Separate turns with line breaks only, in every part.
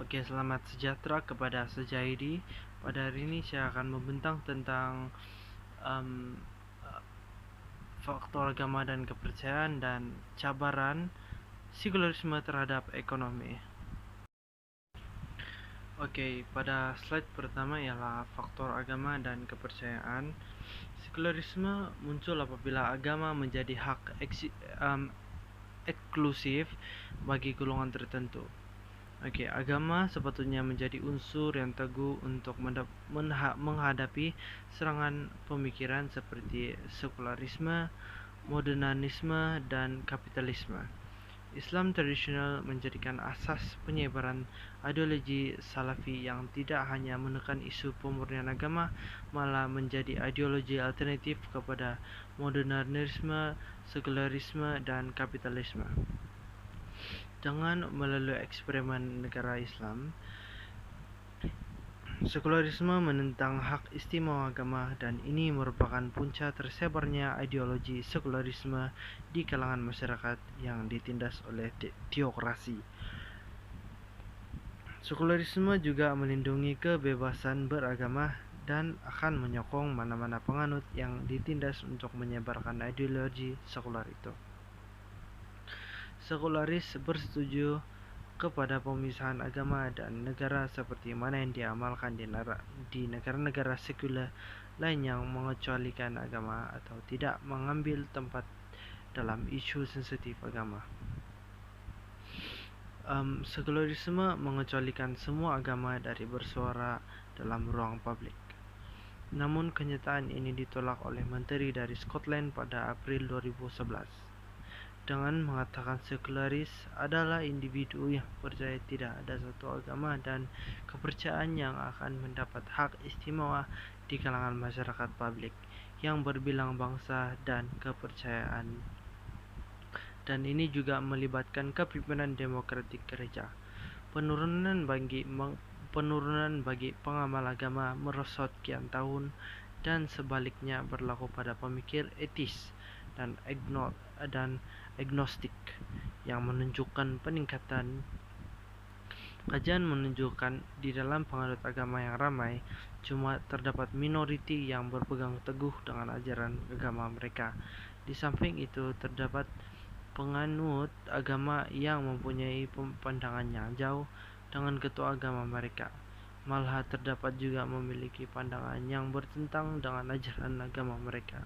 Oke, selamat sejahtera kepada Sejaidi. Pada hari ini saya akan membentang tentang um, faktor agama dan kepercayaan dan cabaran sekularisme terhadap ekonomi. Oke, pada slide pertama ialah faktor agama dan kepercayaan. Sekularisme muncul apabila agama menjadi hak eksklusif bagi golongan tertentu. Oke, agama sepatutnya menjadi unsur yang teguh untuk menghadapi serangan pemikiran seperti sekularisme, modernisme, dan kapitalisme. Islam tradisional menjadikan asas penyebaran ideologi salafi yang tidak hanya menekan isu pemurnian agama, malah menjadi ideologi alternatif kepada modernisme, sekularisme, dan kapitalisme. Dengan melalui eksperimen negara Islam, sekularisme menentang hak istimewa agama, dan ini merupakan punca tersebarnya ideologi sekularisme di kalangan masyarakat yang ditindas oleh teokrasi. Sekularisme juga melindungi kebebasan beragama dan akan menyokong mana-mana penganut yang ditindas untuk menyebarkan ideologi sekular itu. Sekularis bersetuju kepada pemisahan agama dan negara seperti mana yang diamalkan di negara-negara sekuler lain yang mengecualikan agama atau tidak mengambil tempat dalam isu sensitif agama. Sekularisme mengecualikan semua agama dari bersuara dalam ruang publik. Namun kenyataan ini ditolak oleh Menteri dari Scotland pada April 2011 dengan mengatakan sekularis adalah individu yang percaya tidak ada satu agama dan kepercayaan yang akan mendapat hak istimewa di kalangan masyarakat publik yang berbilang bangsa dan kepercayaan. Dan ini juga melibatkan kepemimpinan demokratik gereja. Penurunan bagi pengamal agama merosot kian tahun, dan sebaliknya berlaku pada pemikir etis dan agnostik yang menunjukkan peningkatan. Kajian menunjukkan di dalam penganut agama yang ramai, cuma terdapat minoriti yang berpegang teguh dengan ajaran agama mereka. Di samping itu, terdapat penganut agama yang mempunyai pandangan yang jauh dengan ketua agama mereka. Malah terdapat juga memiliki pandangan yang bertentangan dengan ajaran agama mereka.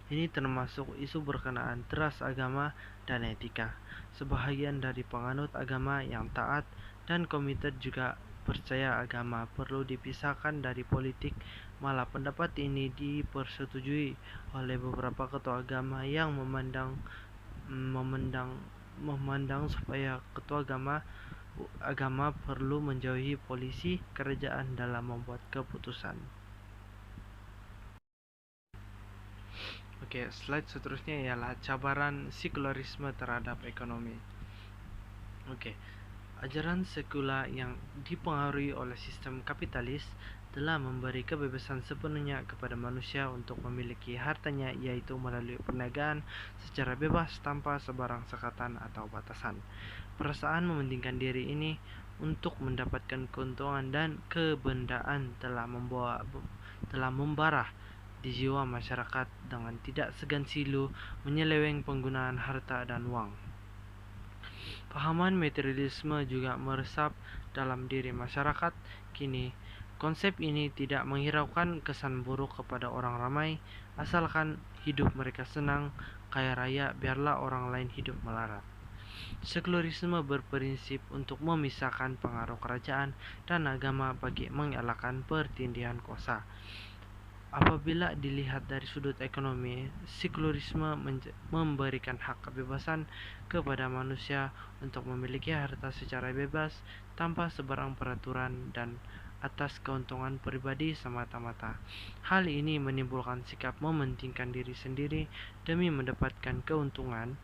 Ini termasuk isu berkenaan trust agama dan etika. Sebahagian dari penganut agama yang taat dan komited juga percaya agama perlu dipisahkan dari politik. Malah pendapat ini dipersetujui oleh beberapa ketua agama yang memandang supaya ketua agama perlu menjauhi polisi kerajaan dalam membuat keputusan. Oke, slide seterusnya ialah cabaran sekularisme terhadap ekonomi. Oke, ajaran sekular yang dipengaruhi oleh sistem kapitalis telah memberi kebebasan sepenuhnya kepada manusia untuk memiliki hartanya, yaitu melalui perniagaan secara bebas tanpa sebarang sekatan atau batasan. Perasaan mementingkan diri ini untuk mendapatkan keuntungan dan kebendaan telah membarah di jiwa masyarakat dengan tidak segan silu menyeleweng penggunaan harta dan uang. Pahaman materialisme juga meresap dalam diri masyarakat kini. Konsep ini tidak menghiraukan kesan buruk kepada orang ramai, asalkan hidup mereka senang, kaya raya, biarlah orang lain hidup melarat. Sekularisme berprinsip untuk memisahkan pengaruh kerajaan dan agama bagi mengelakkan pertindihan kuasa. Apabila dilihat dari sudut ekonomi, sekularisme memberikan hak kebebasan kepada manusia untuk memiliki harta secara bebas tanpa sebarang peraturan dan atas keuntungan pribadi semata-mata. Hal ini menimbulkan sikap mementingkan diri sendiri demi mendapatkan keuntungan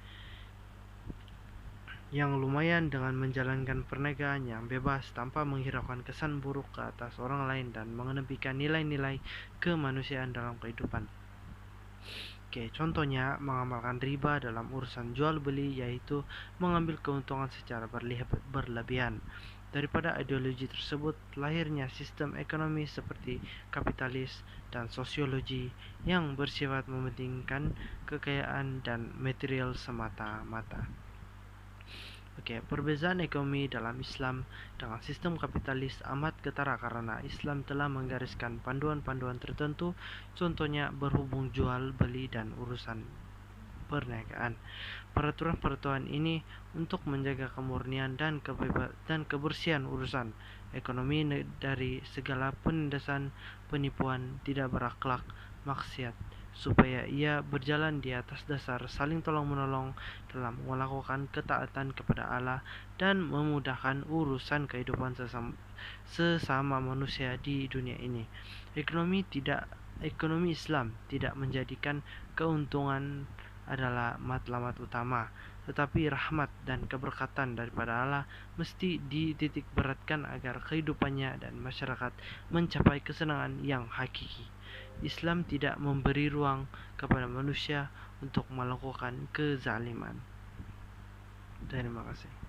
yang lumayan dengan menjalankan perniagaan yang bebas tanpa menghiraukan kesan buruk ke atas orang lain dan mengedepankan nilai-nilai kemanusiaan dalam kehidupan. Oke, contohnya mengamalkan riba dalam urusan jual beli, yaitu mengambil keuntungan secara berlebihan. Daripada ideologi tersebut, lahirnya sistem ekonomi seperti kapitalis dan sosiologi yang bersifat mementingkan kekayaan dan material semata-mata. Oke, perbedaan ekonomi dalam Islam dengan sistem kapitalis amat ketara karena Islam telah menggariskan panduan-panduan tertentu, contohnya berhubung jual beli dan urusan perniagaan. Peraturan-peraturan ini untuk menjaga kemurnian dan kebersihan urusan ekonomi dari segala penindasan, penipuan, tidak berakhlak, maksiat, supaya ia berjalan di atas dasar saling tolong-menolong dalam melakukan ketaatan kepada Allah dan memudahkan urusan kehidupan sesama manusia di dunia ini. Ekonomi Islam tidak menjadikan keuntungan adalah matlamat utama, tetapi rahmat dan keberkatan daripada Allah mesti dititik beratkan agar kehidupannya dan masyarakat mencapai kesenangan yang hakiki. Islam tidak memberi ruang kepada manusia untuk melakukan kezaliman. Terima kasih.